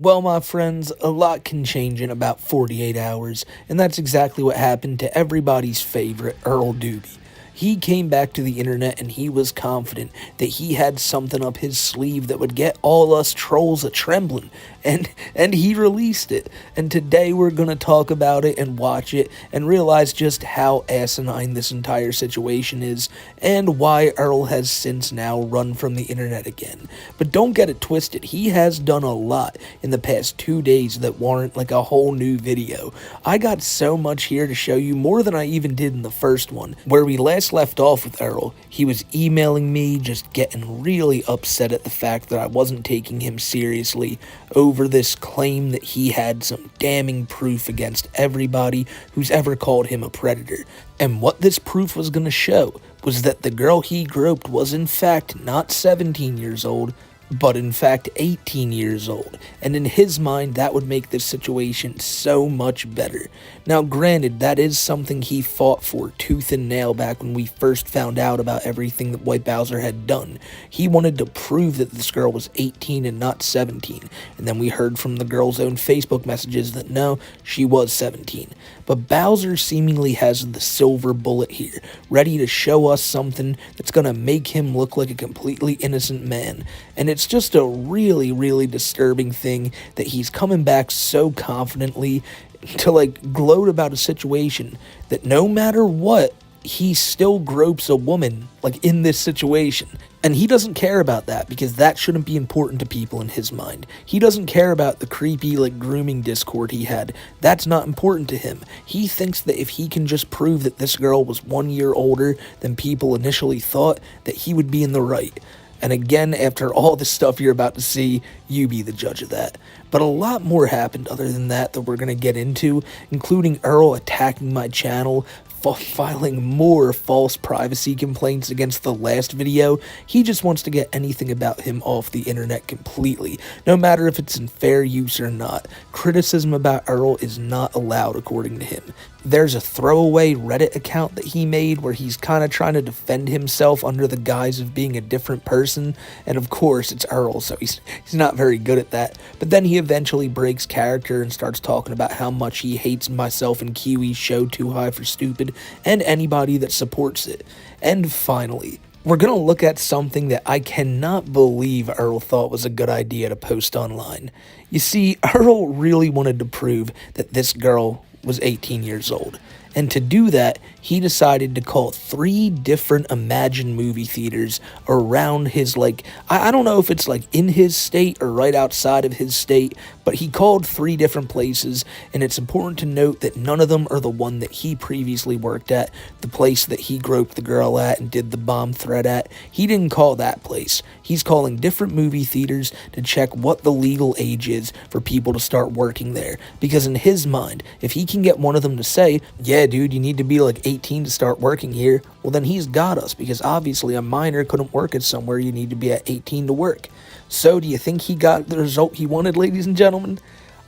Well, my friends, a lot can change in about 48 hours, and that's exactly what happened to everybody's favorite Earl Doobie. He came back to the internet and he was confident that he had something up his sleeve that would get all us trolls a trembling, and he released it. And today we're gonna talk about it and watch it and realize just how asinine this entire situation is and why Earl has since now run from the internet again. But don't get it twisted, he has done a lot in the past 2 days that warrant like a whole new video. I got so much here to show you, more than I even did in the first one, where we last left off with Earl. He was emailing me, just getting really upset at the fact that I wasn't taking him seriously over this claim that he had some damning proof against everybody who's ever called him a predator. And what this proof was going to show was that the girl he groped was in fact not 17 years old, but in fact 18 years old, and in his mind that would make this situation so much better. Now granted, that is something he fought for tooth and nail back when we first found out about everything that TheWhiteBowser had done. He wanted to prove that this girl was 18 and not 17, and then we heard from the girl's own Facebook messages that no, she was 17. But Bowser seemingly has the silver bullet here, ready to show us something that's gonna make him look like a completely innocent man. And it's just a really disturbing thing that he's coming back so confidently to like gloat about a situation that no matter what, he still gropes a woman, like in this situation. And he doesn't care about that because that shouldn't be important to people in his mind. He doesn't care about the creepy like grooming Discord he had. That's not important to him. He thinks that if he can just prove that this girl was 1 year older than people initially thought, that he would be in the right. And again, after all the stuff you're about to see, you be the judge of that. But a lot more happened other than that we're going to get into, including Earl attacking my channel, filing more false privacy complaints against the last video. He just wants to get anything about him off the internet completely, no matter if it's in fair use or not. Criticism about Earl is not allowed according to him. There's a throwaway Reddit account that he made where he's kind of trying to defend himself under the guise of being a different person, and of course it's Earl, so he's not very good at that. But then he eventually breaks character and starts talking about how much he hates myself and Kiwi's show Too High for Stupid and anybody that supports it. And finally, we're going to look at something that I cannot believe Earl thought was a good idea to post online. You see, Earl really wanted to prove that this girl was 18 years old. And to do that, he decided to call 3 different imagined movie theaters around his, I don't know if it's like in his state or right outside of his state, but he called 3 different places, and it's important to note that none of them are the one that he previously worked at, the place that he groped the girl at and did the bomb threat at. He didn't call that place. He's calling different movie theaters to check what the legal age is for people to start working there, because in his mind, if he can get one of them to say, yeah dude, you need to be like 18 to start working here, well then he's got us, because obviously a minor couldn't work at somewhere you need to be at 18 to work. So do you think he got the result he wanted, ladies and gentlemen?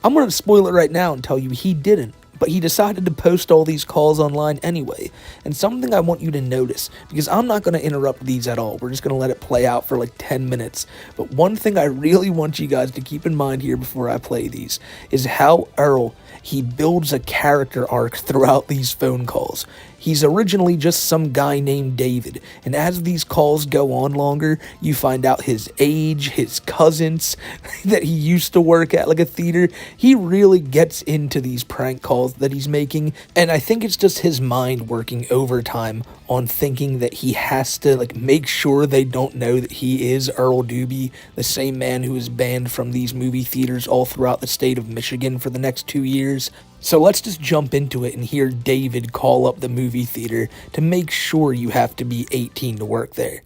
I'm going to spoil it right now and tell you he didn't. But he decided to post all these calls online anyway. And something I want you to notice, because I'm not going to interrupt these at all. We're just going to let it play out for like 10 minutes. But one thing I really want you guys to keep in mind here before I play these is how Earl, he builds a character arc throughout these phone calls. He's originally just some guy named David, and as these calls go on longer, you find out his age, his cousins, that he used to work at like a theater. He really gets into these prank calls that he's making, and I think it's just his mind working overtime on thinking that he has to like make sure they don't know that he is Earl Doobie, the same man who is banned from these movie theaters all throughout the state of Michigan for the next 2 years. So let's just jump into it and hear David call up the movie theater to make sure you have to be 18 to work there.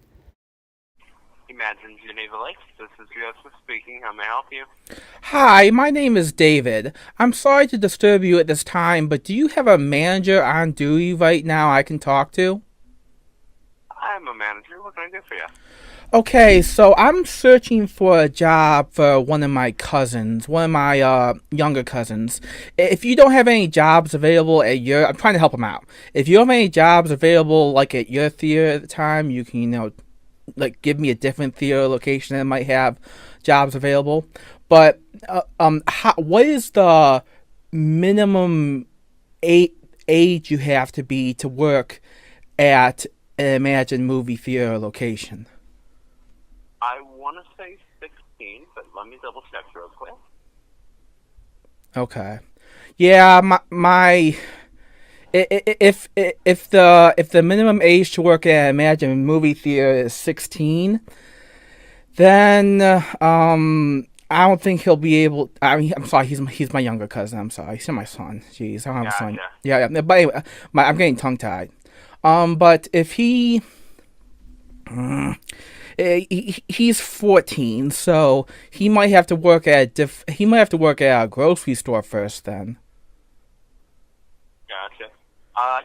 Imagine Geneva Lakes. This is Joseph speaking. How may I help you? Hi, my name is David. I'm sorry to disturb you at this time, but do you have a manager on duty right now I can talk to? I'm a manager. What can I do for you? Okay, so I'm searching for a job for one of my cousins, one of my younger cousins. If you don't have any jobs available at your, I'm trying to help him out. If you have any jobs available like at your theater at the time, you can, like give me a different theater location that might have jobs available. But what is the minimum age you have to be to work at an Imagine movie theater location? I want to say 16, but let me double check real quick. Okay. Yeah, my if the minimum age to work at Imagine movie theater is 16, then I don't think he'll be able. I mean, I'm sorry, he's my younger cousin. I'm sorry, he's my son. Jeez, I don't have a son. Gotcha. Yeah. But anyway, I'm getting tongue tied. But if he's 14, so he might have to work at a grocery store first. Then. Gotcha.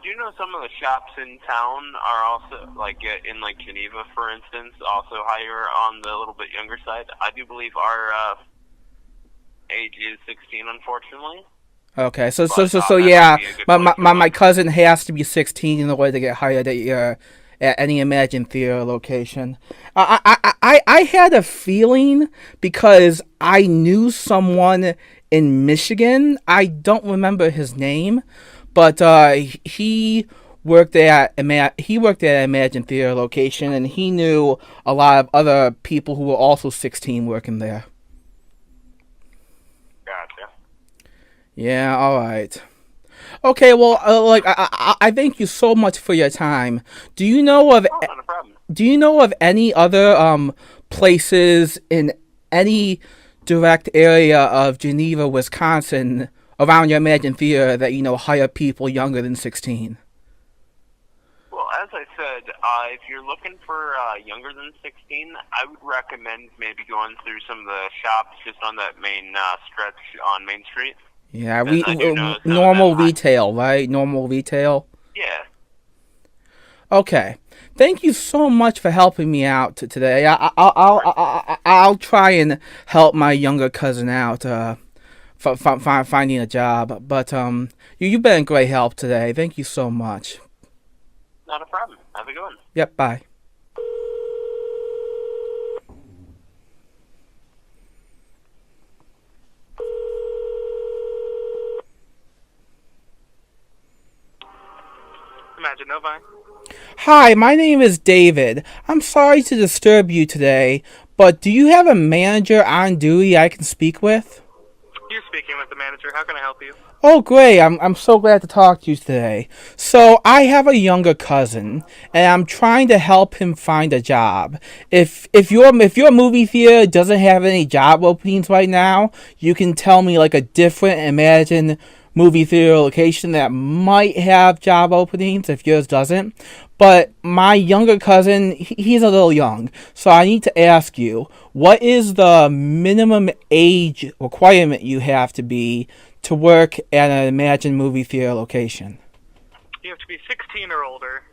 Do you know some of the shops in town are also, like in like Geneva, for instance, also higher on the little bit younger side? I do believe our age is 16, unfortunately. Okay, so That yeah, might be a good point my to cousin has to be 16 in order to get hired at any Imagine theater location. I had a feeling because I knew someone in Michigan. I don't remember his name, but he worked at Imagine theater location, and he knew a lot of other people who were also 16 working there. Gotcha. Yeah, all right. Okay, well, I thank you so much for your time. Do you know of Oh, not a problem. any other places in any direct area of Geneva, Wisconsin, around your Imagine Theater that hire people younger than 16? Well, as I said, if you're looking for younger than 16, I would recommend maybe going through some of the shops just on that main stretch on Main Street. Yeah, Because I do know some of normal them retail, right? Normal retail. Yeah. Okay. Thank you so much for helping me out today. I'll try and help my younger cousin out finding a job. But you've been a great help today. Thank you so much. Not a problem. Have a good one. Yep. Bye. Imagine Novi. Hi, my name is David. I'm sorry to disturb you today, but do you have a manager on duty I can speak with? You're speaking with the manager. How can I help you? Oh, great. I'm so glad to talk to you today. So, I have a younger cousin, and I'm trying to help him find a job. If your movie theater doesn't have any job openings right now, you can tell me like a different Imagine movie theater location that might have job openings if yours doesn't. But my younger cousin, he's a little young, so I need to ask you, what is the minimum age requirement you have to be to work at an Imagine movie theater location? You have to be 16 or older.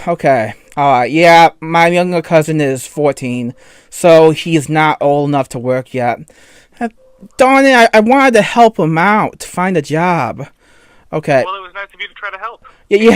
Okay. Alright, yeah, my younger cousin is 14, so he's not old enough to work yet. Darn it, I wanted to help him out, to find a job. Okay. Well, it was nice of you to try to help. Yeah.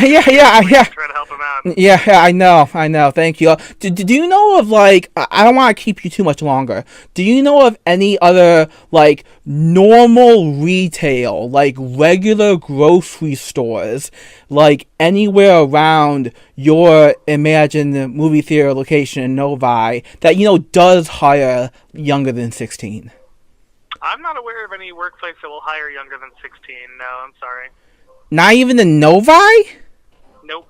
Try to help him out. Yeah, I know. Thank you. Do you know of, like, I don't want to keep you too much longer. Do you know of any other, like, normal retail, like, regular grocery stores, like, anywhere around your Imagine movie theater location in Novi that, does hire younger than 16? I'm not aware of any workplace that will hire younger than 16. No, I'm sorry. Not even in Novi? Nope.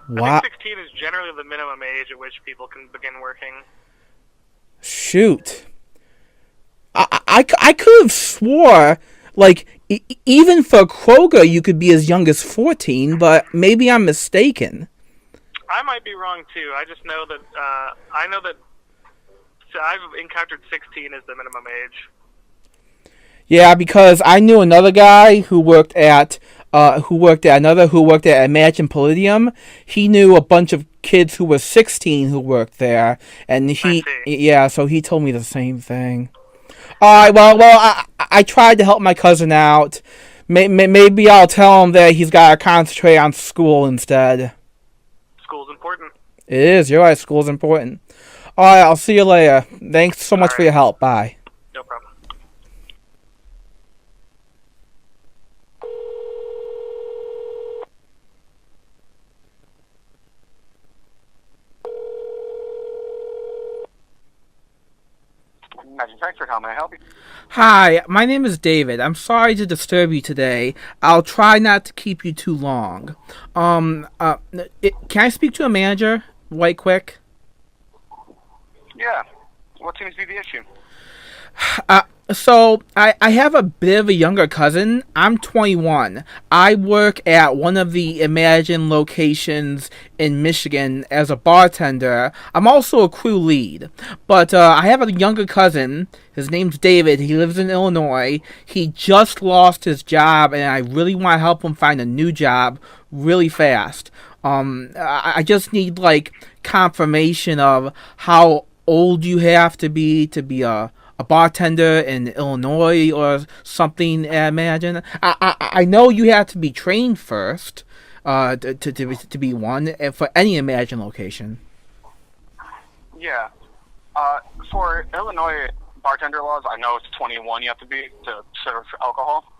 Wow. I think 16 is generally the minimum age at which people can begin working. Shoot. I could have swore, like, even for Kroger, you could be as young as 14, but maybe I'm mistaken. I might be wrong, too. I just know that, so I've encountered 16 as the minimum age. Yeah, because I knew another guy who worked at Imagine Palladium. He knew a bunch of kids who were 16 who worked there, and so he told me the same thing. All right, well, I tried to help my cousin out. Maybe I'll tell him that he's got to concentrate on school instead. School's important. It is. You're right. School's important. All right, I'll see you later. Thanks so much for your help. Bye. Imagine Frankfurt. How may I help you? Hi, my name is David. I'm sorry to disturb you today. I'll try not to keep you too long. Can I speak to a manager right quick? Yeah. What seems to be the issue? So I have a bit of a younger cousin. I'm 21. I work at one of the Imagine locations in Michigan as a bartender. I'm also a crew lead. But I have a younger cousin. His name's David. He lives in Illinois. He just lost his job, and I really want to help him find a new job really fast. I just need like confirmation of how old you have to be a bartender in Illinois or something. I imagine. I know you have to be trained first to be one for any Imagine location. Yeah. For Illinois bartender laws, I know it's 21 you have to be to serve alcohol.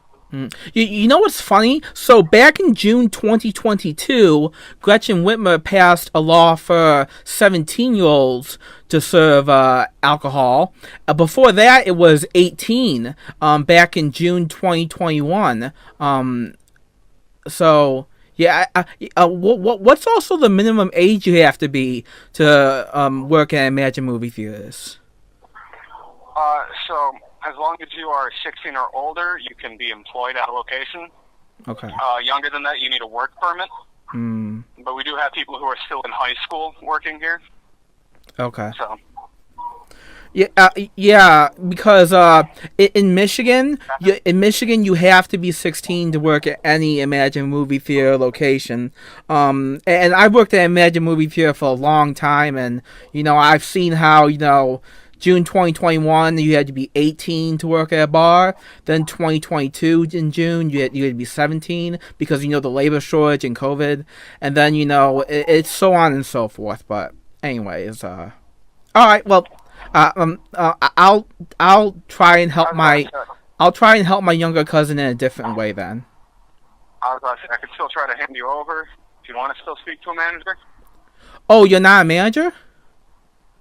You know what's funny? So back in June 2022, Gretchen Whitmer passed a law for 17-year-olds to serve alcohol. Before that, it was 18. Back in June 2021. So yeah. What's also the minimum age you have to be to work at Imagine movie theaters? So as long as you are 16 or older, you can be employed at a location. Okay. Younger than that, you need a work permit. But we do have people who are still in high school working here. Okay. So. Yeah, because in Michigan, you have to be 16 to work at any Imagine movie theater location. And I've worked at Imagine movie theater for a long time, and I've seen how June 2021, you had to be 18 to work at a bar. Then 2022 in June, you had to be 17 because the labor shortage and COVID, and then it's so on and so forth. But anyways, all right. Well, I'll try and help my younger cousin in a different way then. I could still try to hand you over if you want to still speak to a manager. Oh, you're not a manager?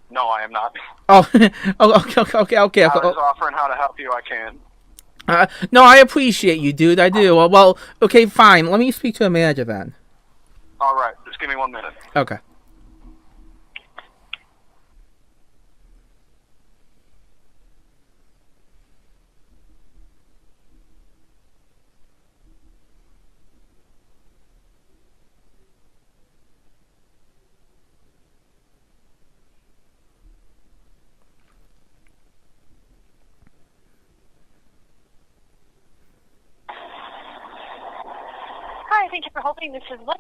No, I am not. Oh, okay. I was offering how to help you. I can. No, I appreciate you, dude. I do. Well, okay, fine. Let me speak to a manager then. All right. Just give me 1 minute. Okay. Hi, thank you for holding. This is Liz.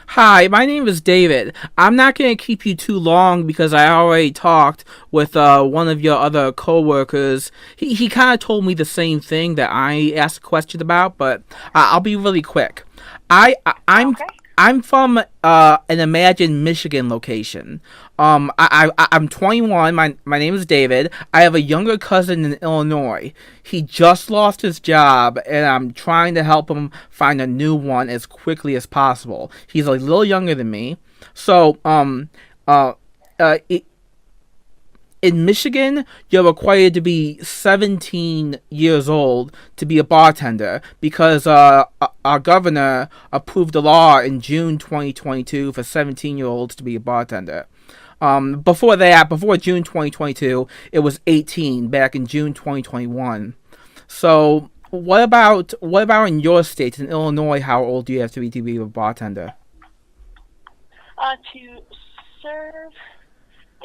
Hi, my name is David. I'm not going to keep you too long because I already talked with one of your other coworkers. He kind of told me the same thing that I asked a question about, but I'll be really quick. I'm from an Imagine Michigan location. I'm 21. My name is David. I have a younger cousin in Illinois. He just lost his job, and I'm trying to help him find a new one as quickly as possible. He's a little younger than me. So, in Michigan, you're required to be 17 years old to be a bartender because our governor approved a law in June 2022 for 17-year-olds to be a bartender. Before June 2022, it was 18 back in June 2021. So, what about in your state, in Illinois? How old do you have to be a bartender? To serve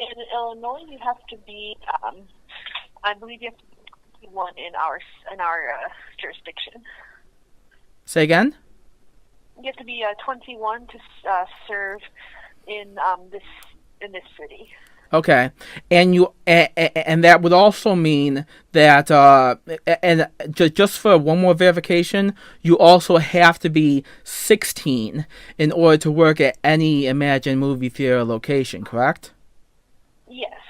in Illinois, you have to be, I believe you have to be one in our jurisdiction. Say again? You have to be 21 to serve in this city. Okay, and that would also mean that and just for one more verification, you also have to be 16 in order to work at any Imagine movie theater location, correct? Yes.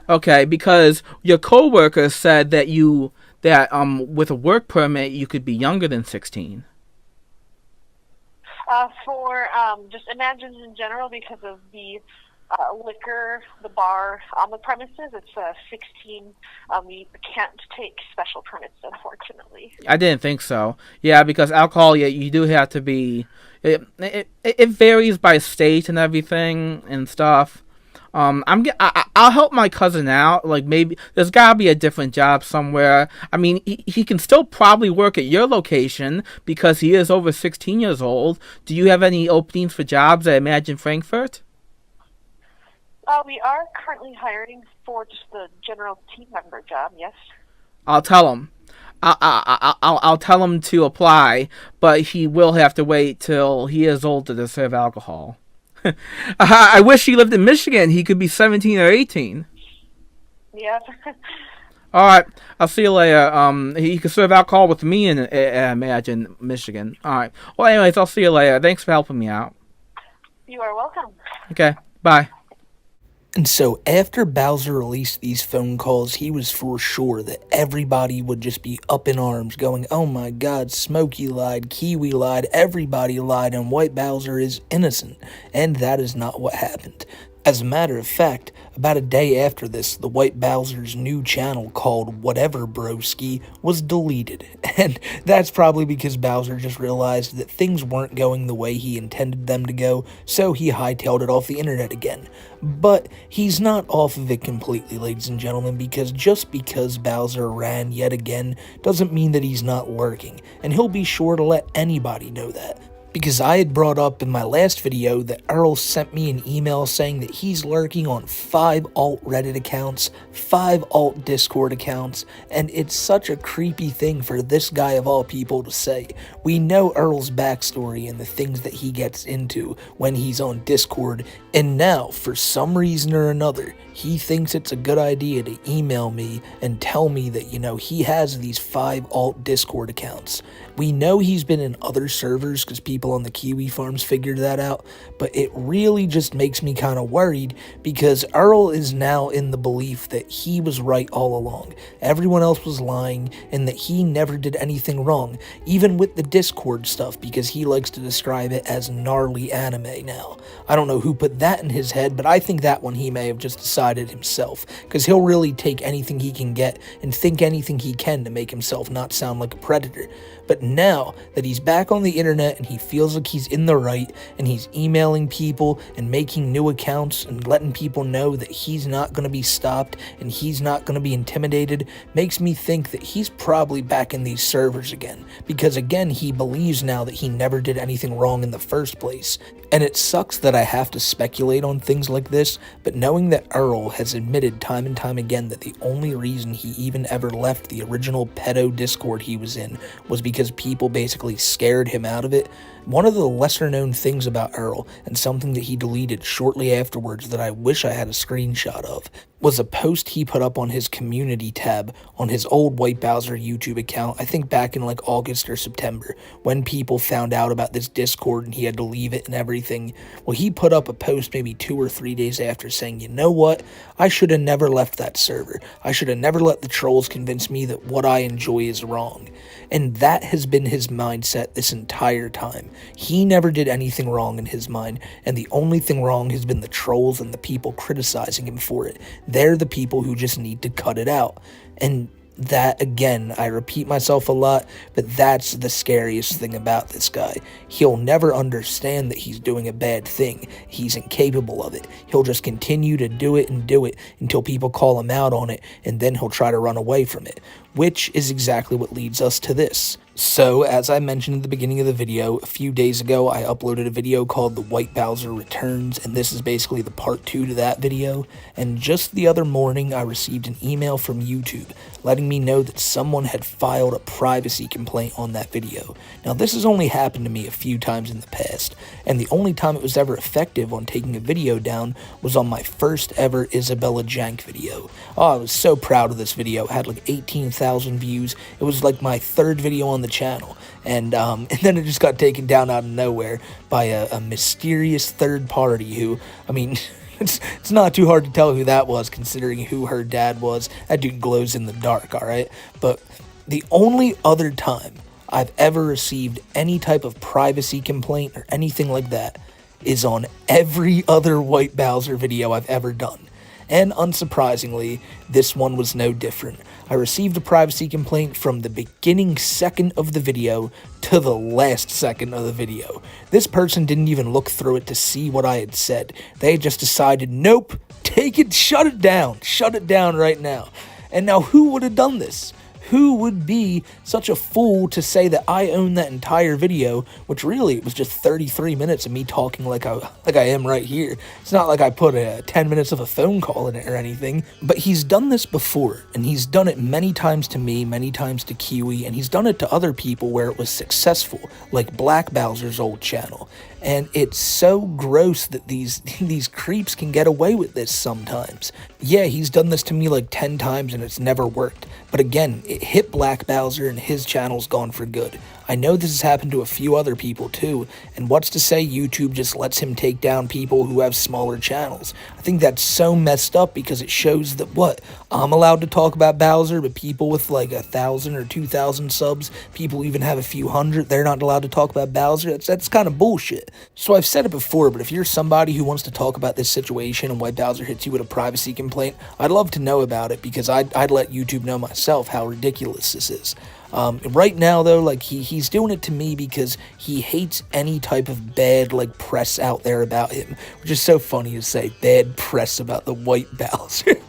Okay, because your coworker said that with a work permit you could be younger than 16. For just Imagine in general, because of the liquor, the bar on the premises. It's 16. We can't take special permits, unfortunately. I didn't think so. Yeah, because alcohol, yeah, you do have to be. It varies by state and everything and stuff. I'll help my cousin out. Like, maybe there's gotta be a different job somewhere. I mean, he can still probably work at your location because he is over 16 years old. Do you have any openings for jobs at Imagine Frankfurt? We are currently hiring for just the general team member job. Yes. I'll tell him. I'll tell him to apply, but he will have to wait till he is older to serve alcohol. I wish he lived in Michigan. He could be 17 or 18. Yeah. All right. I'll see you later. He could serve alcohol with me in Imagine, Michigan. All right. Well, anyways, I'll see you later. Thanks for helping me out. You are welcome. Okay. Bye. And so after Bowser released these phone calls, he was for sure that everybody would just be up in arms going, oh my god, Smokey lied, Kiwi lied, everybody lied, and White Bowser is innocent. And that is not what happened. As a matter of fact, about a day after this, the White Bowser's new channel called Whatever Broski was deleted. And that's probably because Bowser just realized that things weren't going the way he intended them to go, so he hightailed it off the internet again. But he's not off of it completely, ladies and gentlemen, because just because Bowser ran yet again doesn't mean that he's not lurking, and he'll be sure to let anybody know that. Because I had brought up in my last video that Earl sent me an email saying that he's lurking on 5 alt Reddit accounts, 5 alt Discord accounts, and it's such a creepy thing for this guy of all people to say. We know Earl's backstory and the things that he gets into when he's on Discord, and now, for some reason or another, he thinks it's a good idea to email me and tell me that, he has these 5 alt Discord accounts. We know he's been in other servers because people on the Kiwi farms figured that out, but it really just makes me kind of worried because Earl is now in the belief that he was right all along. Everyone else was lying and that he never did anything wrong, even with the Discord stuff, because he likes to describe it as gnarly anime now. I don't know who put that in his head, but I think that one he may have just decided himself, because he'll really take anything he can get and think anything he can to make himself not sound like a predator. But now that he's back on the internet and he feels like he's in the right and he's emailing people and making new accounts and letting people know that he's not going to be stopped and he's not going to be intimidated, makes me think that he's probably back in these servers again, because again he believes now that he never did anything wrong in the first place. And it sucks that I have to speculate on things like this, but knowing that Earl has admitted time and time again that the only reason he even ever left the original pedo Discord he was in was because people basically scared him out of it. One of the lesser known things about Earl, and something that he deleted shortly afterwards that I wish I had a screenshot of, was a post he put up on his community tab on his old White Bowser YouTube account, I think back in like August or September, when people found out about this Discord and he had to leave it and everything. Well, he put up a post maybe 2 or 3 days after saying, you know what, I should have never left that server. I should have never let the trolls convince me that what I enjoy is wrong. And that has been his mindset this entire time. He never did anything wrong in his mind, and the only thing wrong has been the trolls and the people criticizing him for it. They're the people who just need to cut it out. And that, again, I repeat myself a lot, but that's the scariest thing about this guy. He'll never understand that he's doing a bad thing. He's incapable of it. He'll just continue to do it until people call him out on it, and then he'll try to run away from it, which is exactly what leads us to this. So, as I mentioned at the beginning of the video, a few days ago I uploaded a video called The White Bowser Returns, and this is basically the part 2 to that video. And just the other morning I received an email from YouTube letting me know that someone had filed a privacy complaint on that video. Now, this has only happened to me a few times in the past, and the only time it was ever effective on taking a video down was on my first ever Isabella Jank video. Oh, I was so proud of this video. It had like 18,000 views. It was like my 3rd video on the channel, and then it just got taken down out of nowhere by a mysterious third party who, I mean, it's not too hard to tell who that was considering who her dad was. That dude glows in the dark, alright? But the only other time I've ever received any type of privacy complaint or anything like that is on every other TheWhiteBowser video I've ever done. And unsurprisingly, this one was no different. I received a privacy complaint from the beginning second of the video to the last second of the video. This person didn't even look through it to see what I had said. They just decided, nope, take it, shut it down right now. And now who would have done this? Who would be such a fool to say that I own that entire video, which really it was just 33 minutes of me talking like I am right here. It's not like I put 10 minutes of a phone call in it or anything, but he's done this before, and he's done it many times to me, many times to Kiwi, and he's done it to other people where it was successful, like TheWhiteBowser's old channel. And it's so gross that these creeps can get away with this sometimes. Yeah, he's done this to me like 10 times and it's never worked. But again, it hit TheWhiteBowser and his channel's gone for good. I know this has happened to a few other people too, and what's to say YouTube just lets him take down people who have smaller channels? I think that's so messed up because it shows that what? I'm allowed to talk about Bowser, but people with like 1,000 or 2,000 subs, people who even have a few hundred, they're not allowed to talk about Bowser? That's kind of bullshit. So I've said it before, but if you're somebody who wants to talk about this situation and TheWhiteBowser hits you with a privacy complaint, I'd love to know about it because I'd let YouTube know myself how ridiculous this is. Right now, though, like, he's doing it to me because he hates any type of bad, like, press out there about him, which is so funny to say, bad press about TheWhiteBowser.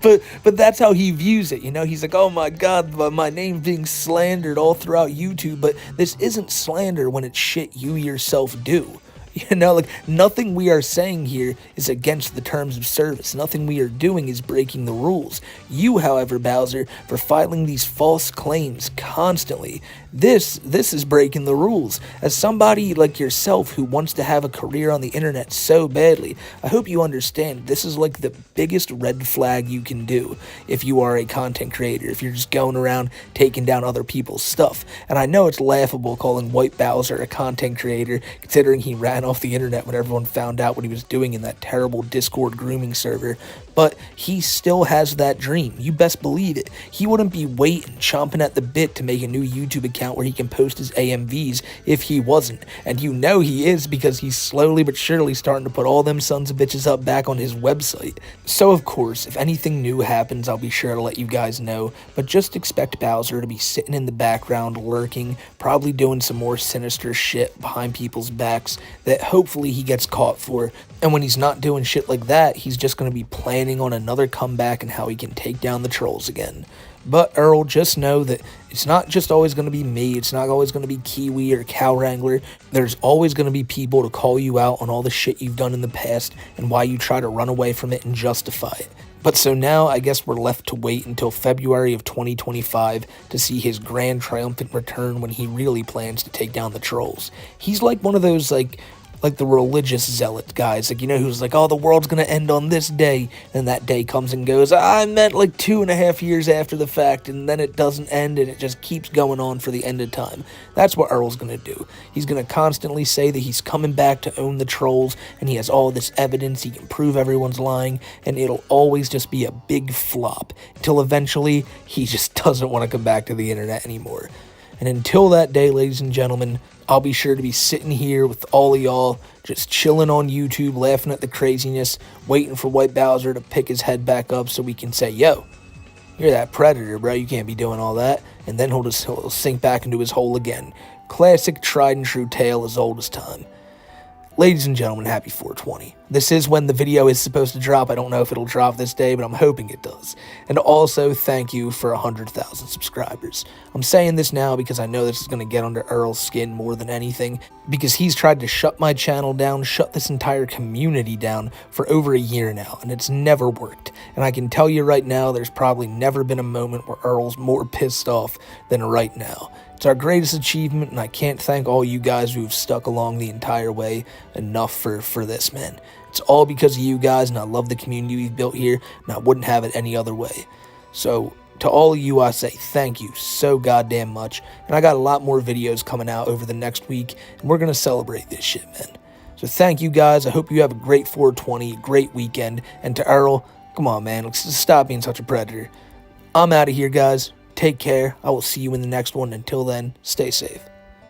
But that's how he views it, you know? He's like, oh my god, my name's being slandered all throughout YouTube, but this isn't slander when it's shit you yourself do. You know, like, nothing we are saying here is against the terms of service. Nothing we are doing is breaking the rules. You, however, Bowser, for filing these false claims constantly, this is breaking the rules. As somebody like yourself who wants to have a career on the internet so badly, I hope you understand this is like the biggest red flag you can do if you are a content creator, if you're just going around taking down other people's stuff. And I know it's laughable calling TheWhiteBowser a content creator, considering he ran off the internet when everyone found out what he was doing in that terrible Discord grooming server, but he still has that dream. You best believe it. He wouldn't be waiting, chomping at the bit to make a new YouTube account where he can post his AMVs if he wasn't. And you know he is because he's slowly but surely starting to put all them sons of bitches up back on his website. So of course, if anything new happens, I'll be sure to let you guys know, but just expect Bowser to be sitting in the background, lurking, probably doing some more sinister shit behind people's backs that hopefully he gets caught for. And when he's not doing shit like that, he's just going to be planning on another comeback and how he can take down the trolls again. But Earl, just know that it's not just always going to be me, it's not always going to be Kiwi or Cow Wrangler. There's always going to be people to call you out on all the shit you've done in the past and why you try to run away from it and justify it. But so now I guess we're left to wait until February of 2025 to see his grand triumphant return when he really plans to take down the trolls. He's like one of those like the religious zealot guys, like, you know, who's like, oh, the world's gonna end on this day, and that day comes and goes. I meant like 2.5 years after the fact, and then it doesn't end, and it just keeps going on for the end of time. That's what Earl's gonna do. He's gonna constantly say that he's coming back to own the trolls, and he has all this evidence, he can prove everyone's lying, and it'll always just be a big flop, until eventually he just doesn't want to come back to the internet anymore. And until that day, ladies and gentlemen, I'll be sure to be sitting here with all of y'all, just chilling on YouTube, laughing at the craziness, waiting for TheWhiteBowser to pick his head back up so we can say, yo, you're that predator, bro, you can't be doing all that. And then he'll sink back into his hole again. Classic tried and true tale as old as time. Ladies and gentlemen, happy 420. This is when the video is supposed to drop. I don't know if it'll drop this day, but I'm hoping it does. And also, thank you for 100,000 subscribers. I'm saying this now because I know this is going to get under Earl's skin more than anything, because he's tried to shut my channel down, shut this entire community down for over a year now, and it's never worked. And I can tell you right now, there's probably never been a moment where Earl's more pissed off than right now. It's our greatest achievement, and I can't thank all you guys who've stuck along the entire way enough for this, man. It's all because of you guys, and I love the community we've built here, and I wouldn't have it any other way. So, to all of you, I say thank you so goddamn much, and I got a lot more videos coming out over the next week, and we're going to celebrate this shit, man. So thank you guys, I hope you have a great 420, great weekend, and to Earl, come on, man, let's just stop being such a predator. I'm out of here, guys. Take care. I will see you in the next one. Until then, stay safe.